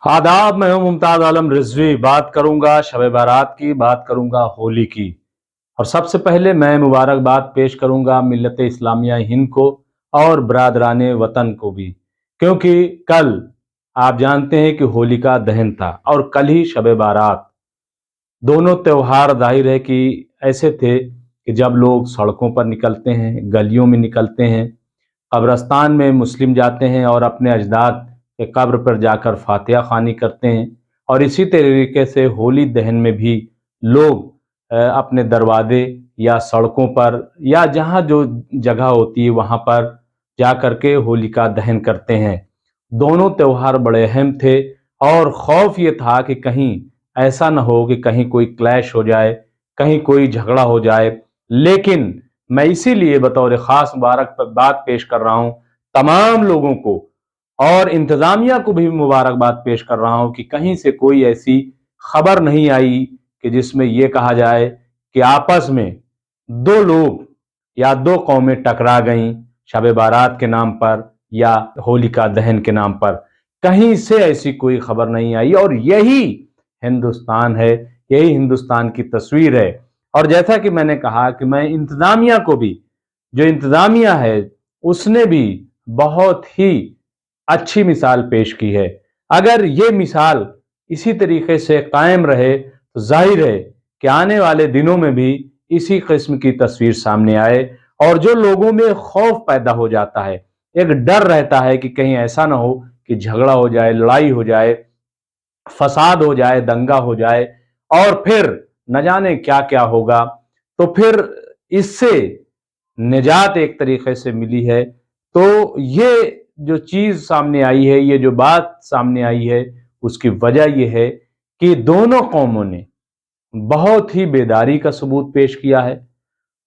आदाब, मैं हूं मुमताज आलम रिजवी। बात करूंगा शब बारात की, बात करूंगा होली की। और सबसे पहले मैं मुबारकबाद पेश करूंगा मिल्लत इस्लामिया हिंद को और बरादरान वतन को भी, क्योंकि कल आप जानते हैं कि होलिका दहन था और कल ही शब बारात। दोनों त्योहार जाहिर है कि ऐसे थे कि जब लोग सड़कों पर निकलते हैं, गलियों में निकलते हैं, कब्रस्तान में मुस्लिम जाते हैं और अपने अजदाद के कब्र पर जाकर फातिहा खानी करते हैं। और इसी तरीके से होली दहन में भी लोग अपने दरवाजे या सड़कों पर या जहाँ जो जगह होती है वहाँ पर जा कर के होलिका दहन करते हैं। दोनों त्यौहार बड़े अहम थे और खौफ ये था कि कहीं ऐसा न हो कि कहीं कोई क्लैश हो जाए, कहीं कोई झगड़ा हो जाए। लेकिन मैं इसीलिए बतौर ख़ास मुबारकबाद पेश कर रहा हूँ तमाम लोगों को और इंतज़ामिया को भी मुबारकबाद पेश कर रहा हूँ कि कहीं से कोई ऐसी खबर नहीं आई कि जिसमें ये कहा जाए कि आपस में दो लोग या दो कौमें टकरा गईं शब बारात के नाम पर या होलिका दहन के नाम पर। कहीं से ऐसी कोई खबर नहीं आई और यही हिंदुस्तान है, यही हिंदुस्तान की तस्वीर है। और जैसा कि मैंने कहा कि मैं इंतज़ामिया को भी, जो इंतज़ामिया है उसने भी बहुत ही अच्छी मिसाल पेश की है। अगर ये मिसाल इसी तरीके से कायम रहे तो जाहिर है कि आने वाले दिनों में भी इसी किस्म की तस्वीर सामने आए। और जो लोगों में खौफ पैदा हो जाता है, एक डर रहता है कि कहीं ऐसा ना हो कि झगड़ा हो जाए, लड़ाई हो जाए, फसाद हो जाए, दंगा हो जाए और फिर न जाने क्या क्या होगा, तो फिर इससे निजात एक तरीके से मिली है। तो ये जो चीज़ सामने आई है, ये जो बात सामने आई है, उसकी वजह यह है कि दोनों कौमों ने बहुत ही बेदारी का सबूत पेश किया है,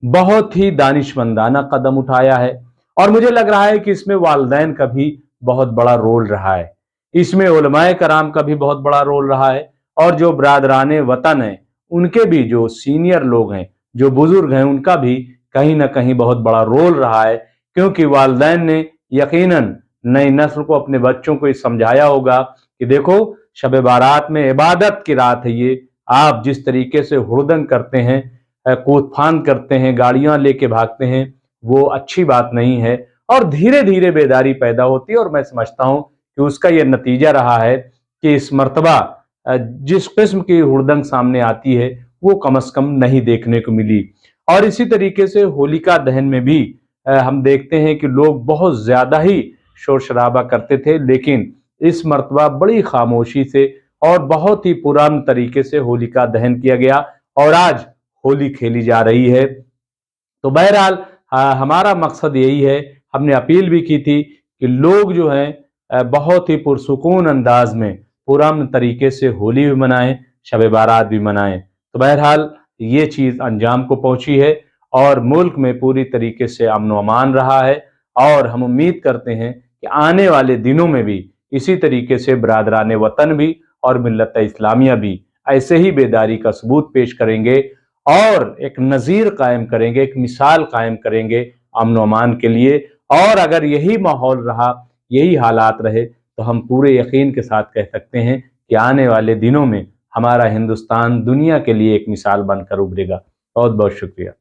बहुत ही दानिशमंदाना कदम उठाया है। और मुझे लग रहा है कि इसमें वालिदैन का भी बहुत बड़ा रोल रहा है, इसमें उलमाए कराम का भी बहुत बड़ा रोल रहा है और जो बरादरान वतन हैं उनके भी, जो सीनियर लोग हैं, जो बुजुर्ग हैं, उनका भी कहीं ना कहीं बहुत बड़ा रोल रहा है। क्योंकि वालिदैन ने यकीनन नई नस्ल को, अपने बच्चों को ये समझाया होगा कि देखो, शब बारात में इबादत की रात है ये, आप जिस तरीके से हुड़दंग करते हैं, कूद फांद करते हैं, गाड़ियां लेके भागते हैं, वो अच्छी बात नहीं है। और धीरे धीरे बेदारी पैदा होती है और मैं समझता हूं कि उसका यह नतीजा रहा है कि इस मर्तबा जिस किस्म की हुड़दंग सामने आती है वो कम से कम नहीं देखने को मिली। और इसी तरीके से होलिका दहन में भी हम देखते हैं कि लोग बहुत ज्यादा ही शोर शराबा करते थे, लेकिन इस मर्तबा बड़ी खामोशी से और बहुत ही पुराने तरीके से होलिका दहन किया गया और आज होली खेली जा रही है। तो बहरहाल हमारा मकसद यही है, हमने अपील भी की थी कि लोग जो हैं बहुत ही पुरसुकून अंदाज में पुराने तरीके से होली भी मनाएं, शब बारात भी मनाएं। तो बहरहाल ये चीज़ अंजाम को पहुंची है और मुल्क में पूरी तरीके से अमन व अमान रहा है। और हम उम्मीद करते हैं कि आने वाले दिनों में भी इसी तरीके से बरादरान वतन भी और मिल्लत इस्लामिया भी ऐसे ही बेदारी का सबूत पेश करेंगे और एक नज़ीर कायम करेंगे, एक मिसाल कायम करेंगे अमन व अमान के लिए। और अगर यही माहौल रहा, यही हालात रहे, तो हम पूरे यकीन के साथ कह सकते हैं कि आने वाले दिनों में हमारा हिंदुस्तान दुनिया के लिए एक मिसाल बनकर उभरेगा। बहुत बहुत शुक्रिया।